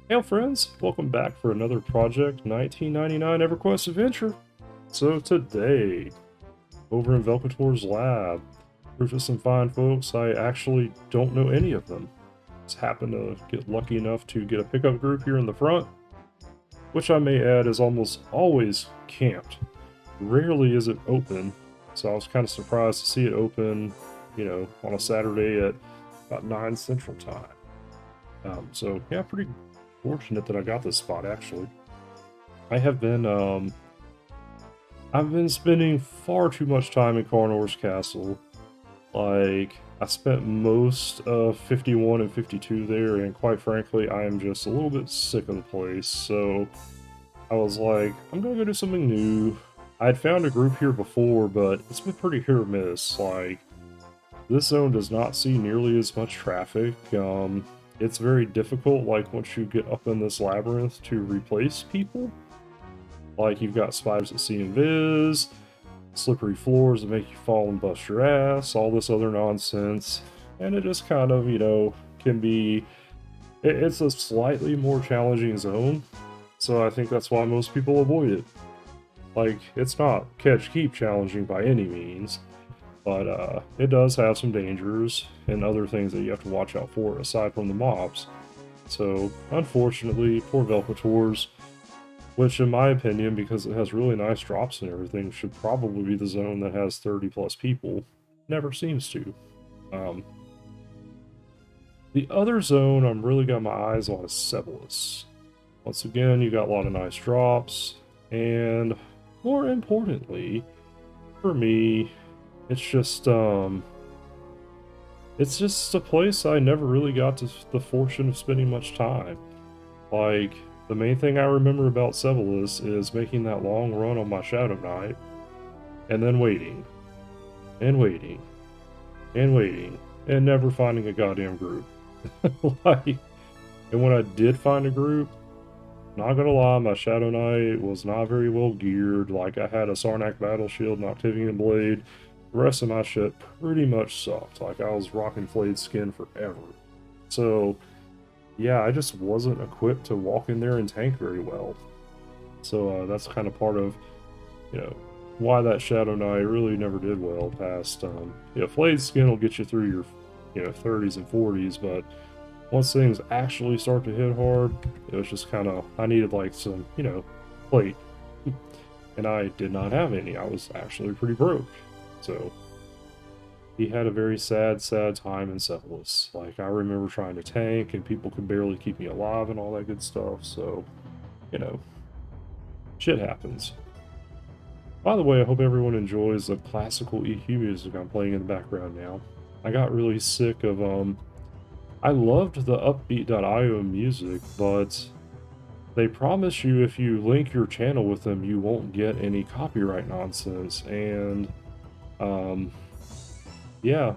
Hey friends, welcome back for another Project 1999 EverQuest adventure. So today, over in Velketor's lab, we're just some fine folks. I actually don't know any of them. Just happened to get lucky enough to get a pickup group here in the front, which I may add is almost always camped. Rarely is it open, so I was kind of surprised to see it open, on a Saturday at about 9 Central Time. So yeah, pretty fortunate that I got this spot actually. I have been I've been spending far too much time in Carnor's castle. Like I spent most of 51 and 52 there, and quite frankly, I am just a little bit sick of the place. So I was like, I'm gonna go do something new. I'd found a group here before, but it's been pretty hit or miss. Like this zone does not see nearly as much traffic. It's very difficult, like once you get up in this labyrinth, to replace people. Like you've got spiders that see invis, slippery floors that make you fall and bust your ass, all this other nonsense, and it just kind of, can be. It's a slightly more challenging zone, so I think that's why most people avoid it. Like it's not catch keep challenging by any means, but it does have some dangers and other things that you have to watch out for aside from the mobs. So unfortunately, poor Velketors, which in my opinion, because it has really nice drops and everything, should probably be the zone that has 30 plus people, never seems to. Um, the other zone I'm really got my eyes on is Sebelis. Once again, you got a lot of nice drops, and more importantly, for me, it's just a place I never really got to the fortune of spending much time. Like, the main thing I remember about Sebelis is making that long run on my Shadow Knight, and then waiting, and waiting, and waiting, and never finding a goddamn group. Like, and when I did find a group, not gonna lie, my Shadow Knight was not very well geared. Like, I had a Sarnak Battle Shield and Octavian Blade. The rest of my shit pretty much sucked. Like, I was rocking flayed skin forever. So, yeah, I just wasn't equipped to walk in there and tank very well. So that's kind of part of, you know, why that Shadow Knight really never did well past, flayed skin will get you through your, 30s and 40s, but once things actually start to hit hard, it was just kind of, I needed like some, plate. And I did not have any. I was actually pretty broke. So he had a very sad, sad time in Sebelis. Like, I remember trying to tank, and people could barely keep me alive and all that good stuff. So, you know, shit happens. By the way, I hope everyone enjoys the classical EQ music I'm playing in the background now. I got really sick of, I loved the upbeat.io music, but they promise you if you link your channel with them, you won't get any copyright nonsense. And, yeah,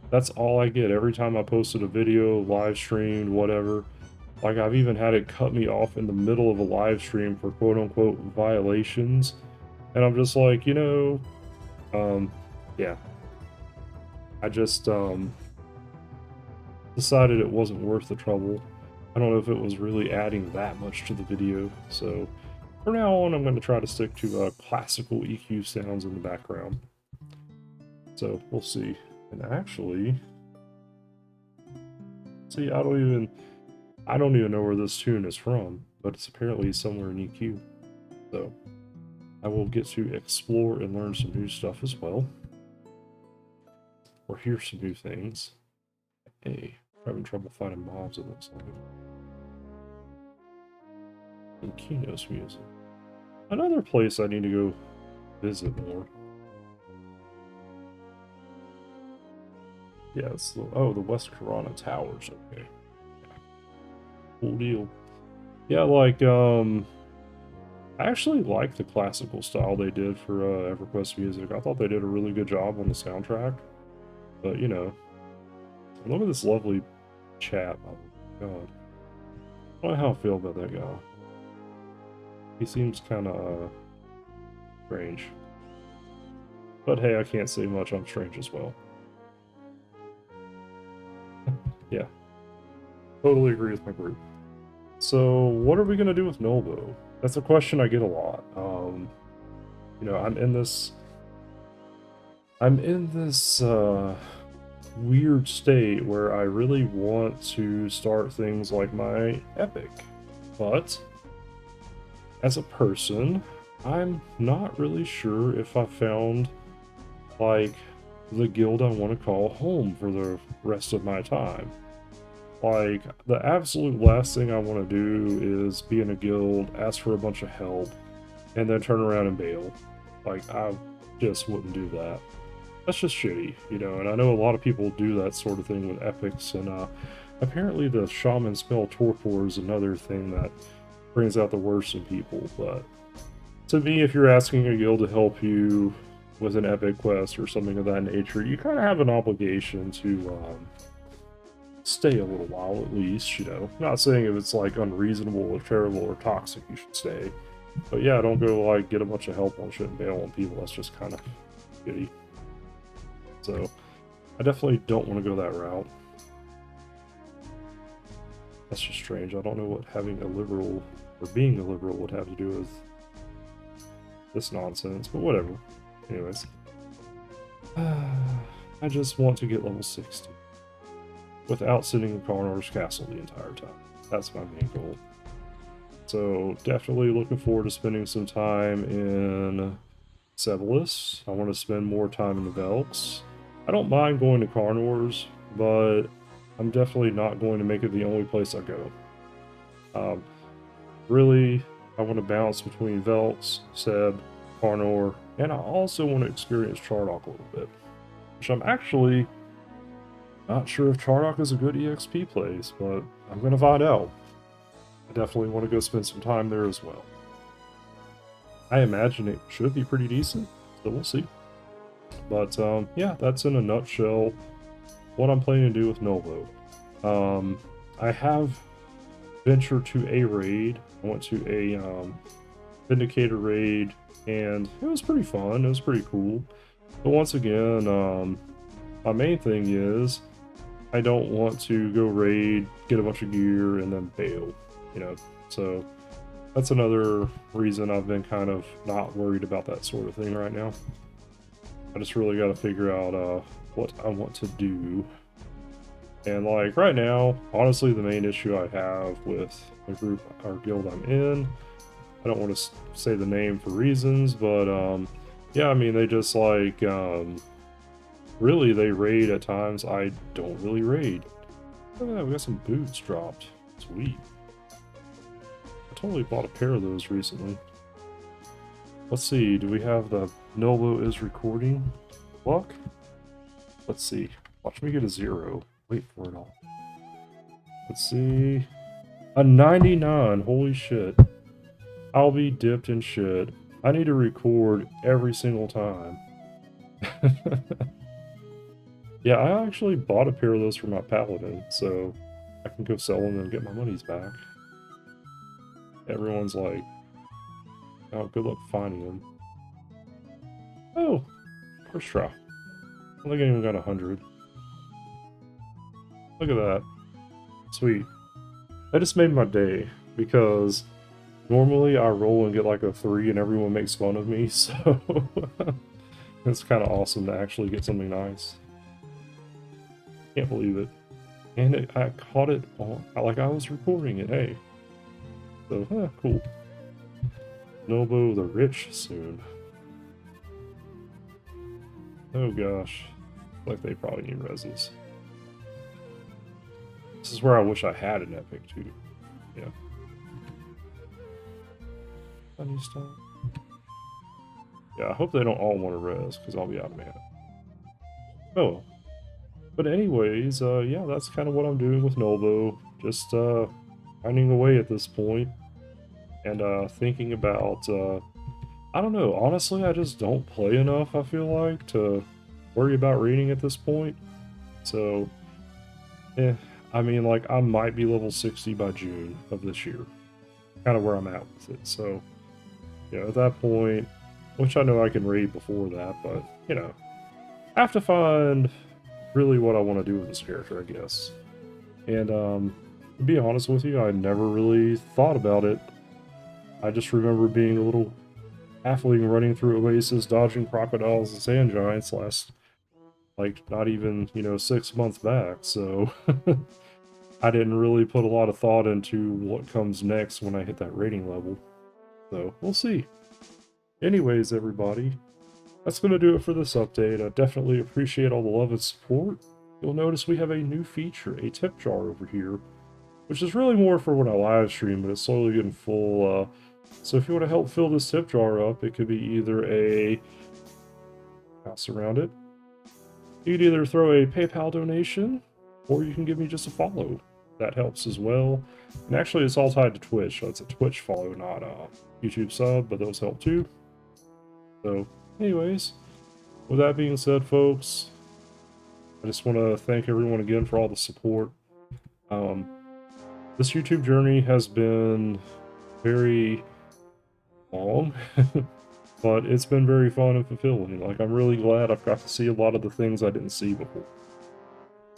that's all I get every time I posted a video, live streamed, whatever. Like, I've even had it cut me off in the middle of a live stream for quote unquote violations. And I'm just like, yeah. I just, decided it wasn't worth the trouble. I don't know if it was really adding that much to the video. So, for now on, I'm going to try to stick to classical EQ sounds in the background. So, we'll see. And actually, see, I don't even know where this tune is from, but it's apparently somewhere in EQ. So, I will get to explore and learn some new stuff as well. Or hear some new things. Hey, I'm having trouble finding mobs, it looks like. And Kinos music. Another place I need to go visit more. Yeah, it's the West Corona Towers, okay. Yeah. Cool deal. Yeah, like, I actually like the classical style they did for EverQuest music. I thought they did a really good job on the soundtrack. But, look at this lovely chap. Oh, God. I don't know how I feel about that guy. He seems kind of strange. But hey, I can't say much. I'm strange as well. Yeah. Totally agree with my group. So, what are we gonna do with Nulbo? That's a question I get a lot. You know, I'm in this weird state where I really want to start things like my epic, but as a person, I'm not really sure if I found like the guild I want to call home for the rest of my time. Like, the absolute last thing I want to do is be in a guild, ask for a bunch of help, and then turn around and bail. Like, I just wouldn't do that. That's just shitty, you know, and I know a lot of people do that sort of thing with epics, and apparently the shaman spell torpor is another thing that brings out the worst in people, but to me, if you're asking a guild to help you with an epic quest or something of that nature, you kind of have an obligation to stay a little while at least, you know. Not saying if it's like unreasonable or terrible or toxic you should stay. But yeah, don't go like get a bunch of help on shit and bail on people. That's just kind of shitty. So I definitely don't want to go that route. That's just strange. I don't know what having a liberal or being a liberal would have to do with this nonsense, but whatever. Anyways. I just want to get level 60 without sitting in Karnor's castle the entire time. That's my main goal. So definitely looking forward to spending some time in Sevelis. I want to spend more time in the Velks. I don't mind going to Karnor's, but I'm definitely not going to make it the only place I go. Really, I want to bounce between Velks, Seb, Karnor, and I also want to experience Chardok a little bit, which I'm actually not sure if Chardok is a good EXP place, but I'm going to find out. I definitely want to go spend some time there as well. I imagine it should be pretty decent, so we'll see. But yeah, that's in a nutshell what I'm planning to do with Nulbo. I have ventured to a raid. I went to a Vindicator raid, and it was pretty fun. It was pretty cool. But once again, my main thing is I don't want to go raid, get a bunch of gear, and then bail, you know. So that's another reason I've been kind of not worried about that sort of thing right now. I just really got to figure out what I want to do. And like right now, honestly, the main issue I have with the group or guild I'm in, I don't want to say the name for reasons, but yeah, I mean, they just like really they raid at times I don't really raid. Look at that, we got some boots dropped. Sweet. I totally bought a pair of those recently. Let's see, do we have the Nulbo is recording luck? Let's see. Watch me get a 0. Wait for it all. Let's see. A 99. Holy shit. I'll be dipped in shit. I need to record every single time. Yeah, I actually bought a pair of those for my paladin, so I can go sell them and get my monies back. Everyone's like, oh, good luck finding them. Oh, first try. I think I even got 100. Look at that. Sweet. That just made my day, because normally I roll and get like a 3 and everyone makes fun of me, so it's kind of awesome to actually get something nice. Can't believe it. And I caught it on, like I was recording it, hey. So, cool. Nulbo the Rich soon. Oh gosh. Like they probably need reses. This is where I wish I had an epic too. Yeah. Funny stuff. Yeah, I hope they don't all want to res, because I'll be out of mana. Oh well. But anyways, yeah, that's kind of what I'm doing with Nulbo. Just finding a way at this point. And thinking about, I don't know, honestly, I just don't play enough, I feel like, to worry about reading at this point. So, I mean, like, I might be level 60 by June of this year. Kind of where I'm at with it. So, you know, at that point, which I know I can raid before that, but, you know, I have to find really what I want to do with this character, I guess. And, To be honest with you, I never really thought about it. I just remember being a little halfling running through Oasis, dodging crocodiles and sand giants last, like, not even, 6 months back, so I didn't really put a lot of thought into what comes next when I hit that rating level. So, we'll see. Anyways, everybody, that's going to do it for this update. I definitely appreciate all the love and support. You'll notice we have a new feature, a tip jar over here, which is really more for when I live stream, but it's slowly getting full. So if you want to help fill this tip jar up, it could be either a pass around it. You could either throw a PayPal donation, or you can give me just a follow. That helps as well. And actually, it's all tied to Twitch, so it's a Twitch follow, not a YouTube sub, but those help too. So, anyways, with that being said, folks, I just want to thank everyone again for all the support. This YouTube journey has been very long, but it's been very fun and fulfilling. Like, I'm really glad I've got to see a lot of the things I didn't see before.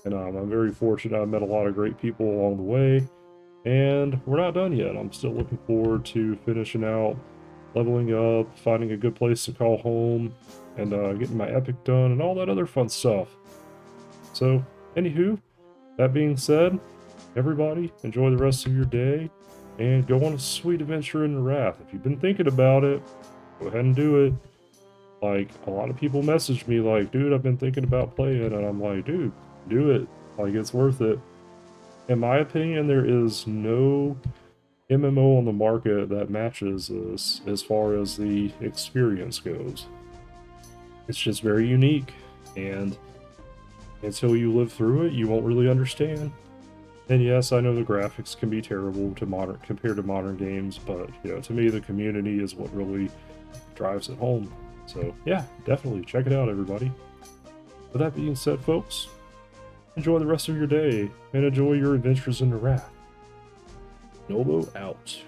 And I'm very fortunate I've met a lot of great people along the way. And we're not done yet. I'm still looking forward to finishing out, leveling up, finding a good place to call home, and getting my epic done, and all that other fun stuff. So, anywho, that being said, everybody, enjoy the rest of your day, and go on a sweet adventure in Norrath. If you've been thinking about it, go ahead and do it. Like, a lot of people message me like, dude, I've been thinking about playing, and I'm like, dude, do it. Like, it's worth it. In my opinion, there is no MMO on the market that matches this as far as the experience goes. It's just very unique, and until you live through it, you won't really understand. And yes, I know the graphics can be terrible compared to modern games, but to me, the community is what really drives it home. So yeah, definitely check it out, everybody. With that being said, folks, enjoy the rest of your day and enjoy your adventures in Norrath. Nulbo out.